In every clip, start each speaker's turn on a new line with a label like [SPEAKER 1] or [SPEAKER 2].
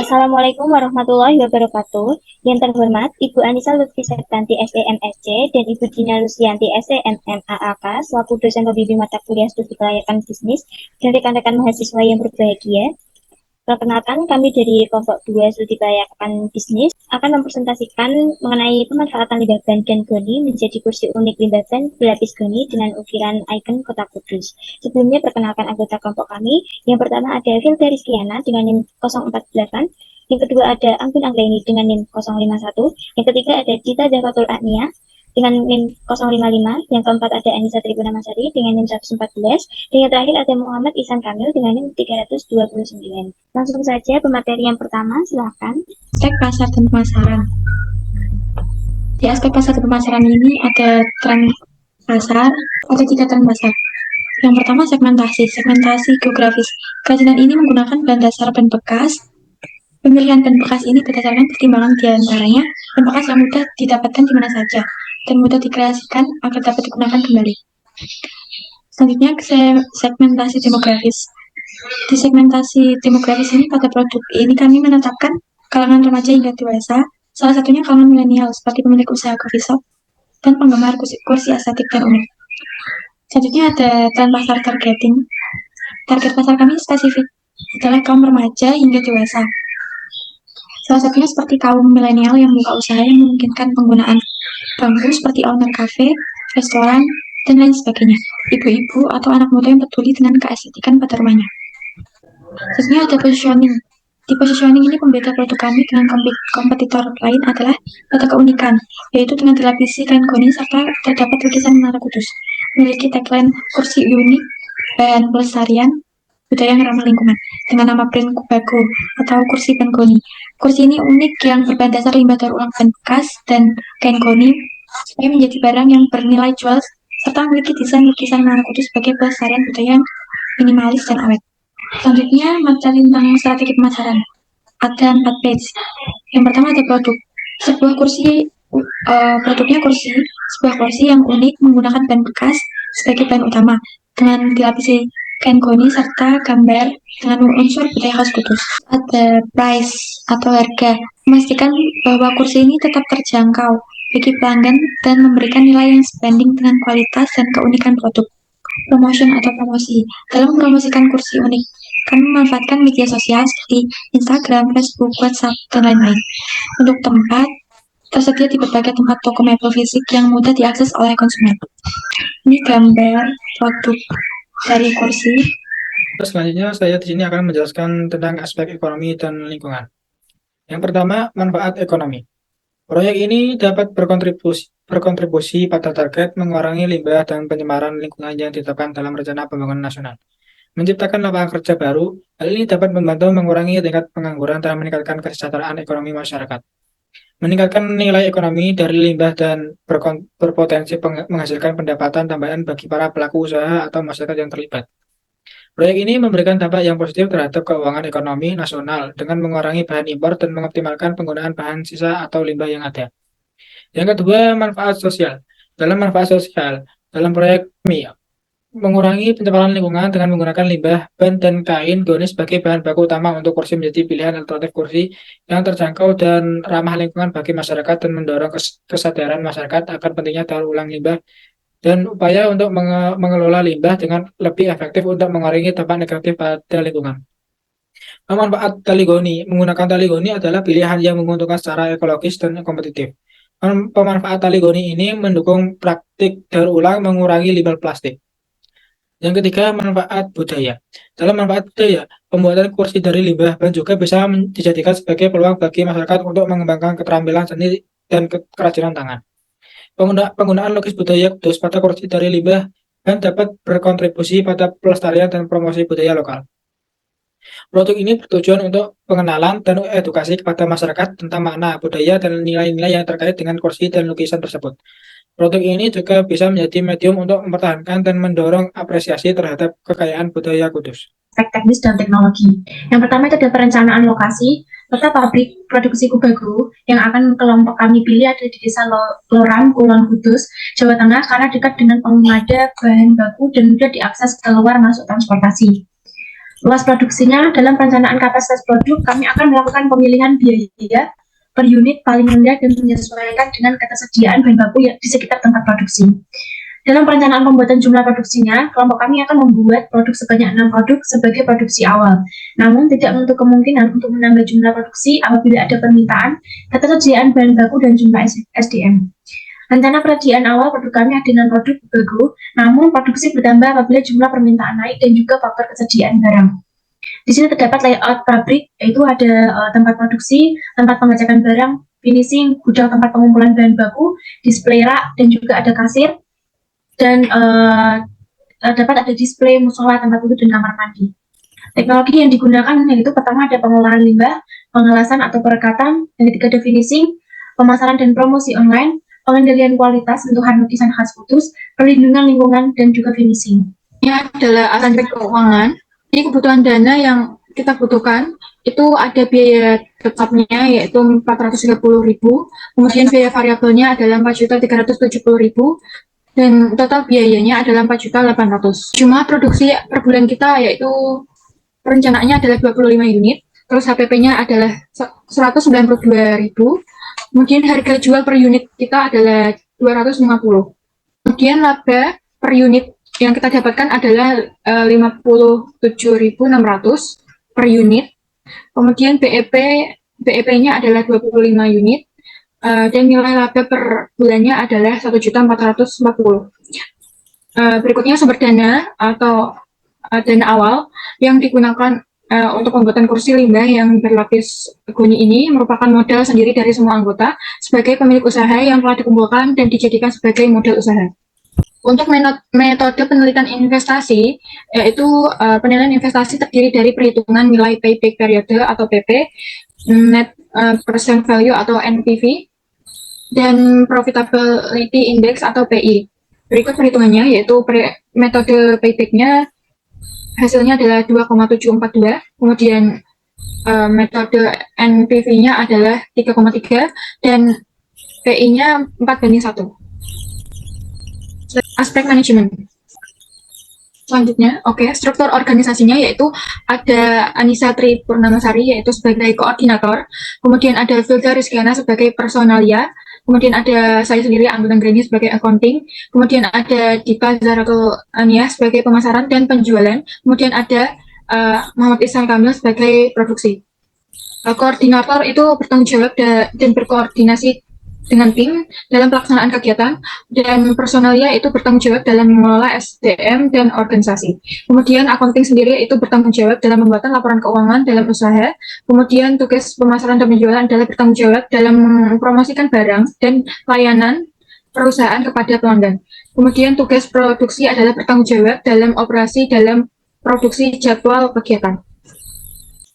[SPEAKER 1] Assalamualaikum warahmatullahi wabarakatuh. Yang terhormat, Ibu Anissa Lutfi Septanti SEMSC dan Ibu Dina Lusianti SEMMAAK selaku dosen pembimbing mata kuliah studi kelayakan bisnis dan rekan-rekan mahasiswa yang berbahagia. Perkenalkan, kami dari kelompok 2 studi kelayakan bisnis akan mempresentasikan mengenai pemanfaatan limbah ban dan goni menjadi kursi unik limbah ban berlapis goni dengan ukiran ikon Kota Kudus. Sebelumnya perkenalkan anggota kelompok kami. Yang pertama ada Filda Rizkiana dengan NIM 048, yang kedua ada Anggun Anggraini dengan NIM 051, yang ketiga ada Dita Zafatul Agnia dengan NIM 055, yang keempat ada Anissa Tribunamasari dengan NIM 114, dan yang terakhir ada Muhammad Ihsan Kamil dengan NIM 329. Langsung saja pemateri yang pertama, silakan.
[SPEAKER 2] Aspek pasar dan pemasaran. Di aspek pasar dan pemasaran ini ada tren pasar, ada 3 tren pasar. Yang pertama segmentasi geografis. Kerajinan ini menggunakan bahan dasar ban bekas. Pemilihan ban bekas ini berdasarkan pertimbangan diantaranya ban bekas yang mudah didapatkan di mana saja dan mudah dikreasikan agar dapat digunakan kembali. Selanjutnya segmentasi demografis. Di segmentasi demografis ini pada produk ini kami menetapkan kalangan remaja hingga dewasa, salah satunya kalangan milenial seperti pemilik usaha coffee shop dan penggemar kursi estetik dan unik. Selanjutnya ada tren pasar targeting. Target pasar kami spesifik adalah kaum remaja hingga dewasa. Salah satunya seperti kaum milenial yang buka usaha yang memungkinkan penggunaan bangku seperti owner cafe, restoran, dan lain sebagainya. Ibu-ibu atau anak muda yang peduli dengan keestetikan pada rumahnya. Selanjutnya ada positioning. Di positioning ini pembeda produk kami dengan kompetitor lain adalah pada keunikan, yaitu dengan dilapisi kain goni serta terdapat lukisan Menara Kudus. Memiliki tagline kursi unik dan pelestarian budaya yang ramah lingkungan dengan nama brand Kubago atau kursi Pengoni. Kursi ini unik yang berbahan dasar limbah daur ulang ban bekas dan kain goni supaya menjadi barang yang bernilai jual serta memiliki desain lukisan Menara Kudus sebagai pelestarian budaya yang minimalis dan awet. Selanjutnya materi tentang strategi pemasaran. Ada 4 page. Yang pertama ada produk. Sebuah kursi, produknya sebuah kursi yang unik menggunakan ban bekas sebagai bahan utama dengan dilapisi kain goni serta gambar dengan unsur budaya khas Kudus. Ada price atau harga. Memastikan bahwa kursi ini tetap terjangkau bagi pelanggan dan memberikan nilai yang sebanding dengan kualitas dan keunikan produk. Promotion atau promosi. Dalam mempromosikan kursi unik, kami memanfaatkan media sosial seperti Instagram, Facebook, WhatsApp, dan lain-lain. Untuk tempat, tersedia di berbagai tempat toko mebel fisik yang mudah diakses oleh konsumen. Ini gambar produk dari kursi.
[SPEAKER 3] Selanjutnya saya di sini akan menjelaskan tentang aspek ekonomi dan lingkungan. Yang pertama, manfaat ekonomi. Proyek ini dapat berkontribusi pada target mengurangi limbah dan pencemaran lingkungan yang ditetapkan dalam Rencana Pembangunan Nasional. Menciptakan lapangan kerja baru, hal ini dapat membantu mengurangi tingkat pengangguran dan meningkatkan kesejahteraan ekonomi masyarakat. Meningkatkan nilai ekonomi dari limbah dan berpotensi menghasilkan pendapatan tambahan bagi para pelaku usaha atau masyarakat yang terlibat. Proyek ini memberikan dampak yang positif terhadap keuangan ekonomi nasional dengan mengurangi bahan impor dan mengoptimalkan penggunaan bahan sisa atau limbah yang ada. Yang kedua, manfaat sosial. Dalam proyek kami, mengurangi pencemaran lingkungan dengan menggunakan limbah, ban, dan kain goni sebagai bahan baku utama untuk kursi menjadi pilihan alternatif kursi yang terjangkau dan ramah lingkungan bagi masyarakat dan mendorong kesadaran masyarakat akan pentingnya daur ulang limbah dan upaya untuk mengelola limbah dengan lebih efektif untuk mengurangi dampak negatif pada lingkungan. Manfaat tali goni. Menggunakan tali goni adalah pilihan yang menguntungkan secara ekologis dan kompetitif. Pemanfaat tali goni ini mendukung praktik daur ulang mengurangi limbah plastik. Yang ketiga, manfaat budaya. Dalam manfaat budaya, pembuatan kursi dari limbah ban juga bisa dijadikan sebagai peluang bagi masyarakat untuk mengembangkan keterampilan seni dan kerajinan tangan. Penggunaan lukis budaya Kudus pada kursi dari limbah dan dapat berkontribusi pada pelestarian dan promosi budaya lokal. Produk ini bertujuan untuk pengenalan dan edukasi kepada masyarakat tentang makna budaya dan nilai-nilai yang terkait dengan kursi dan lukisan tersebut. Produk ini juga bisa menjadi medium untuk mempertahankan dan mendorong apresiasi terhadap kekayaan budaya Kudus.
[SPEAKER 2] Aspek teknis dan teknologi. Yang pertama itu adalah perencanaan lokasi, serta pabrik produksi Kubago yang akan kelompok kami pilih ada di Desa Loram, Kulon Kudus, Jawa Tengah karena dekat dengan pengada bahan baku dan mudah diakses keluar masuk transportasi. luas produksinya. Dalam perencanaan kapasitas produk, kami akan melakukan pemilihan biaya per unit paling rendah dan menyesuaikan dengan ketersediaan bahan baku yang di sekitar tempat produksi. Dalam perencanaan pembuatan jumlah produksinya, kelompok kami akan membuat produk sebanyak 6 produk sebagai produksi awal. Namun, tidak menutup kemungkinan untuk menambah jumlah produksi apabila ada permintaan, ketersediaan bahan baku, dan jumlah SDM. Rencana penyediaan awal produk kami ada 6 produk baku, namun produksi bertambah apabila jumlah permintaan naik dan juga faktor kesediaan barang. Di sini terdapat layout pabrik, yaitu ada tempat produksi, tempat pengecekan barang, finishing, gudang tempat pengumpulan bahan baku, display rak, dan juga ada kasir. Dan dapat ada display, musola, tempat duduk, dan kamar mandi. Teknologi yang digunakan yaitu pertama ada pengolahan limbah, pengelasan atau perekatan, yang ketiga ada finishing, pemasaran dan promosi online, pengendalian kualitas, sentuhan lukisan khas kudus, perlindungan lingkungan, dan juga finishing. Ini adalah aspek keuangan. Jadi kebutuhan dana yang kita butuhkan itu ada biaya tetapnya yaitu 430.000, kemudian biaya variabelnya adalah 4.370.000, dan total biayanya adalah 4.800.000. Jumlah produksi per bulan kita yaitu perencanaannya adalah 25 unit, terus HPP-nya adalah 192.000, kemudian harga jual per unit kita adalah 250. Kemudian laba per unit yang kita dapatkan adalah 57.600 per unit. Kemudian BEP-nya adalah 25 unit. Dan nilai laba per bulannya adalah 1.440.000. Berikutnya sumber dana atau dana awal yang digunakan untuk pembuatan kursi limbah yang berlapis goni ini merupakan modal sendiri dari semua anggota sebagai pemilik usaha yang telah dikumpulkan dan dijadikan sebagai modal usaha. Untuk metode penelitian investasi, yaitu penilaian investasi terdiri dari perhitungan nilai payback period atau PP, net present value atau NPV, dan profitability index atau PI. Berikut perhitungannya, yaitu metode payback-nya hasilnya adalah 2,742, kemudian metode NPV-nya adalah 3,3, dan PI-nya 4:1. Aspek manajemen. Selanjutnya, struktur organisasinya yaitu ada Anissa Tri Purnamasari yaitu sebagai koordinator, kemudian ada Vilda Rizkyana sebagai personalia, kemudian ada saya sendiri Anggun Anggreni sebagai accounting, kemudian ada Dika Zaratul Ania sebagai pemasaran dan penjualan, kemudian ada Muhammad Ihsan Kamil sebagai produksi. Koordinator itu bertanggung jawab dan berkoordinasi dengan tim dalam pelaksanaan kegiatan, dan personalia itu bertanggung jawab dalam mengelola SDM dan organisasi. Kemudian accounting sendiri itu bertanggung jawab dalam pembuatan laporan keuangan dalam usaha. Kemudian tugas pemasaran dan penjualan adalah bertanggung jawab dalam mempromosikan barang dan layanan perusahaan kepada pelanggan. Kemudian tugas produksi adalah bertanggung jawab dalam operasi dalam produksi jadwal kegiatan.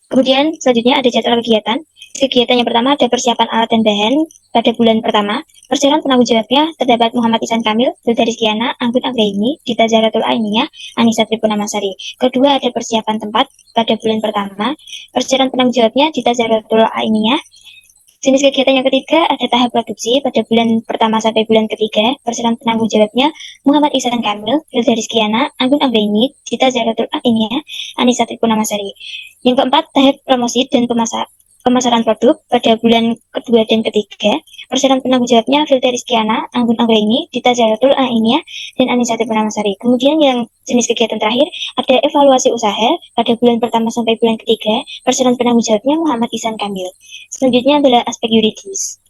[SPEAKER 1] Kemudian selanjutnya ada jadwal kegiatan. Kegiatan yang pertama ada persiapan alat dan bahan pada bulan pertama. Perseroan penanggung jawabnya terdapat Muhammad Ihsan Kamil, Vilda Rizkyana, Anggun Anggraini, Dita Zaratul Ainiyah, Anissa Tri Purnamasari. Kedua ada persiapan tempat pada bulan pertama. Perseroan penanggung jawabnya Dita Zaratul Ainiyah. Jenis kegiatan yang ketiga ada tahap produksi pada bulan pertama sampai bulan ketiga. Perseroan penanggung jawabnya Muhammad Ihsan Kamil, Vilda Rizkyana, Anggun Anggraini, Dita Zaratul Ainiyah, Anissa Tri Purnamasari. Yang keempat tahap promosi dan pemasaran produk pada bulan kedua dan ketiga. Perseroan penanggung jawabnya Vilda Rizkyana, Anggun Anggraini, Dita Zaratul Ainiyah, dan Anissa Tri Purnamasari. Kemudian yang jenis kegiatan terakhir ada evaluasi usaha pada bulan pertama sampai bulan ketiga. Perseroan penanggung jawabnya Muhammad Ihsan Kamil. Selanjutnya adalah aspek yuridis.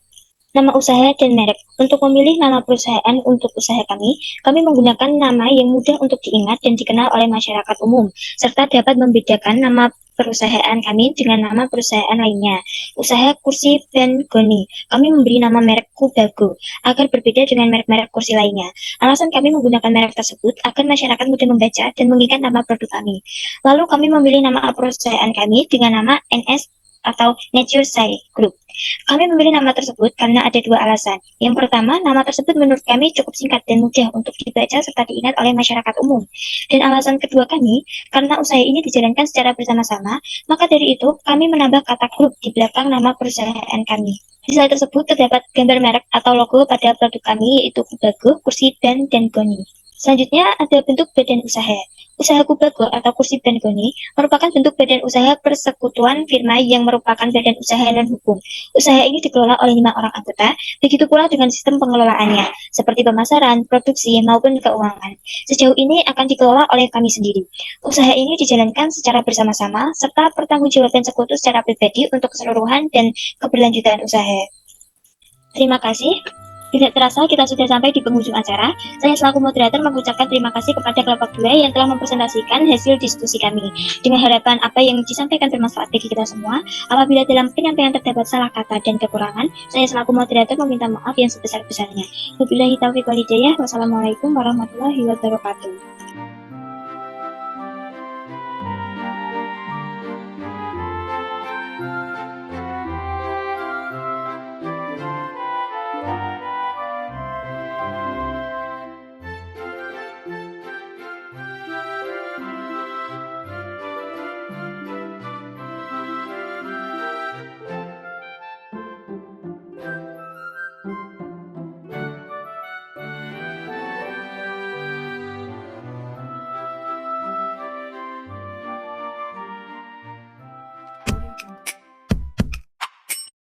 [SPEAKER 1] Nama usaha dan merek. Untuk memilih nama perusahaan untuk usaha kami menggunakan nama yang mudah untuk diingat dan dikenal oleh masyarakat umum, serta dapat membedakan nama perusahaan kami dengan nama perusahaan lainnya. Usaha kursi dan goni, kami memberi nama merek Kubago agar berbeda dengan merek-merek kursi lainnya. Alasan kami menggunakan merek tersebut agar masyarakat mudah membaca dan mengingat nama produk kami. Lalu kami memilih nama perusahaan kami dengan nama NS atau Nature Science Group. Kami memilih nama tersebut karena ada dua alasan. Yang pertama, nama tersebut menurut kami cukup singkat dan mudah untuk dibaca serta diingat oleh masyarakat umum. Dan alasan kedua kami, karena usaha ini dijalankan secara bersama-sama, maka dari itu kami menambah kata grup di belakang nama perusahaan kami. Di slide tersebut terdapat gambar merek atau logo pada produk kami yaitu Kubago, kursi, dan goni. Selanjutnya ada bentuk badan usaha. Usaha Kubagor atau Kursi Bangkoni merupakan bentuk badan usaha persekutuan firma yang merupakan badan usaha non-hukum. Usaha ini dikelola oleh 5 orang anggota, begitu pula dengan sistem pengelolaannya, seperti pemasaran, produksi, maupun keuangan. Sejauh ini akan dikelola oleh kami sendiri. Usaha ini dijalankan secara bersama-sama, serta pertanggungjawaban sekutu secara pribadi untuk keseluruhan dan keberlanjutan usaha. Terima kasih. Tidak terasa kita sudah sampai di penghujung acara. Saya selaku moderator mengucapkan terima kasih kepada kelompok 2 yang telah mempresentasikan hasil diskusi kami. Dengan harapan apa yang disampaikan bermanfaat bagi kita semua. Apabila dalam penyampaian terdapat salah kata dan kekurangan, saya selaku moderator meminta maaf yang sebesar-besarnya. Wabillahi taufiq wal hidayah. Wassalamualaikum warahmatullahi wabarakatuh.